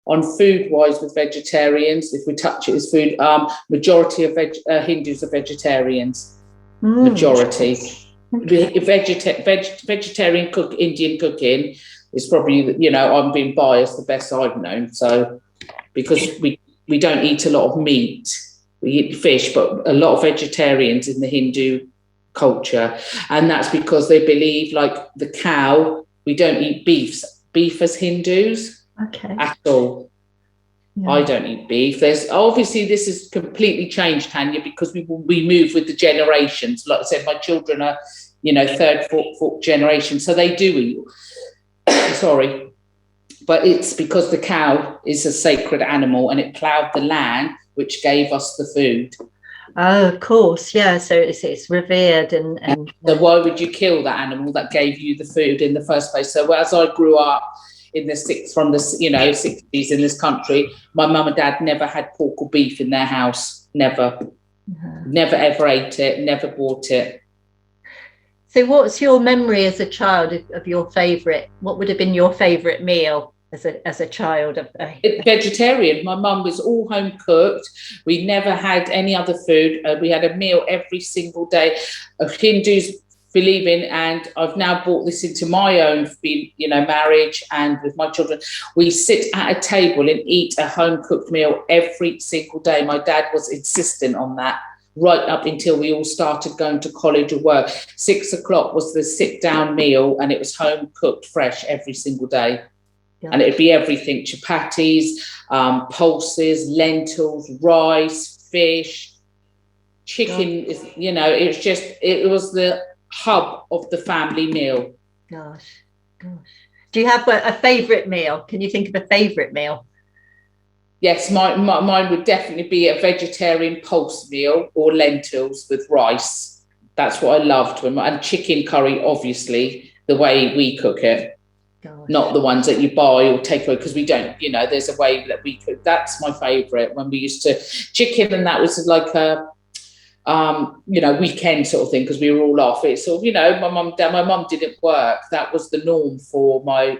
on food-wise with vegetarians, if we touch it as food, majority of Hindus are vegetarians. Majority. Vegetarian Indian cooking is probably, you know, I'm being biased, the best I've known. So because we don't eat a lot of meat, we eat fish, but a lot of vegetarians in the Hindu culture, and that's because they believe, like the cow, we don't eat beef as Hindus at all. Yeah. I don't eat beef. There's obviously, this has completely changed, Tanya, because we move with the generations. Like I said, my children are, you know, third, fourth generation, so they do eat. Sorry, but it's because the cow is a sacred animal and it ploughed the land, which gave us the food. Oh, of course, yeah. So it's revered, and so why would you kill that animal that gave you the food in the first place? So as I grew up in the 60s in this country, my mum and dad never had pork or beef in their house. Never ever ate it. Never bought it. So what's your memory as a child of your favourite? What would have been your favourite meal as a child? Vegetarian. My mum was all home cooked. We never had any other food. We had a meal every single day. Hindus believe in, and I've now brought this into my own, you know, marriage and with my children. We sit at a table and eat a home cooked meal every single day. My dad was insistent on that right up until we all started going to college or work. 6 o'clock was the sit down meal, and it was home cooked fresh every single day. Yeah. And it'd be everything: chapatis, pulses, lentils, rice, fish, chicken. You know, it was the hub of the family meal. Gosh. Do you have a favourite meal? Can you think of a favourite meal? Yes, mine would definitely be a vegetarian pulse meal or lentils with rice. That's what I loved. And chicken curry, obviously, the way we cook it. Gosh. Not the ones that you buy or take away, because we don't, you know, there's a way that we cook. That's my favourite. When we used to chicken, and that was like a you know, weekend sort of thing, because we were all off. It's sort of, you know, my mum didn't work. That was the norm for my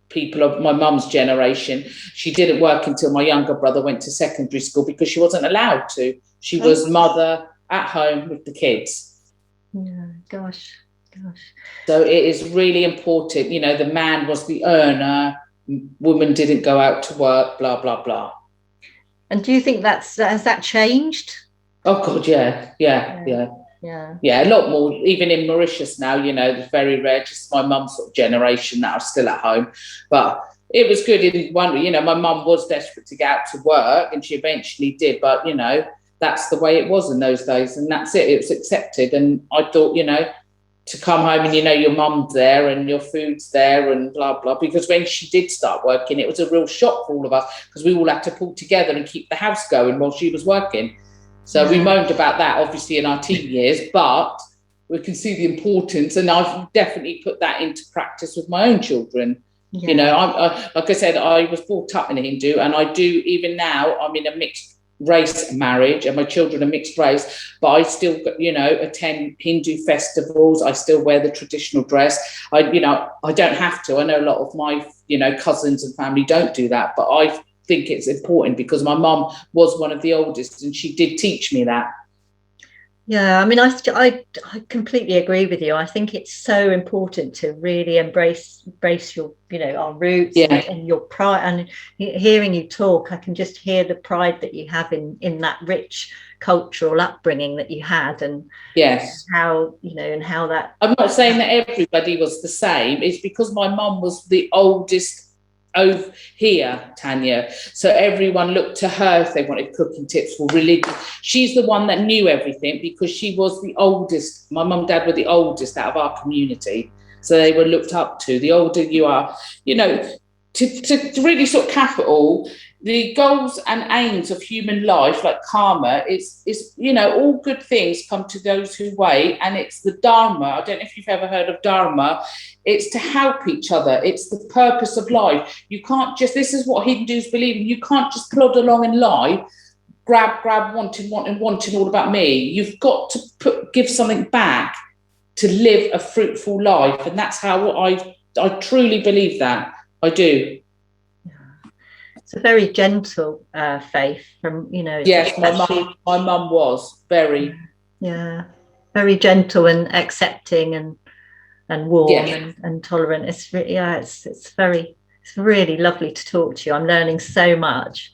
people of my mum's generation. She didn't work until my younger brother went to secondary school, because she wasn't allowed to. She was mother at home with the kids. Yeah, gosh. So it is really important, you know, the man was the earner, woman didn't go out to work, blah, blah, blah. And do you think has that changed? Oh God, yeah. A lot more. Even in Mauritius now, you know, it's very rare. Just my mum's sort of generation that are still at home. But it was good in one, you know, my mum was desperate to get out to work, and she eventually did. But, you know, that's the way it was in those days, and that's it. It was accepted. And I thought, you know, to come home and, you know, your mum's there and your food's there and blah, blah. Because when she did start working, it was a real shock for all of us, because we all had to pull together and keep the house going while she was working. So we moaned about that, obviously, in our teen years, but we can see the importance, and I've definitely put that into practice with my own children. Yeah. You know, I like I said, I was brought up in a Hindu, and I do, even now, I'm in a mixed race marriage, and my children are mixed race, but I still, you know, attend Hindu festivals. I still wear the traditional dress. I don't have to. I know a lot of my, you know, cousins and family don't do that, but I think it's important, because my mum was one of the oldest, and she did teach me that. Yeah, I mean, I completely agree with you. I think it's so important to really embrace your, you know, our roots, and your pride. And hearing you talk, I can just hear the pride that you have in that rich cultural upbringing that you had, and how, you know, and how that. I'm not saying that everybody was the same. It's because my mum was the oldest over here, Tanya, so everyone looked to her if they wanted cooking tips for religion. She's the one that knew everything, because she was the oldest. My mum and dad were the oldest out of our community, so they were looked up to. The older you are, you know, to really sort of cap it all, the goals and aims of human life, like karma, is, you know, all good things come to those who wait, and it's the dharma. I don't know if you've ever heard of dharma. It's to help each other. It's the purpose of life. You can't just, this is what Hindus believe in, you can't just plod along in life, grab, wanting all about me. You've got to give something back to live a fruitful life, and that's how I truly believe that. I do. It's a very gentle faith from, you know. Yes, my mum was very. Yeah, very gentle and accepting and warm, and tolerant. It's really, it's really lovely to talk to you. I'm learning so much.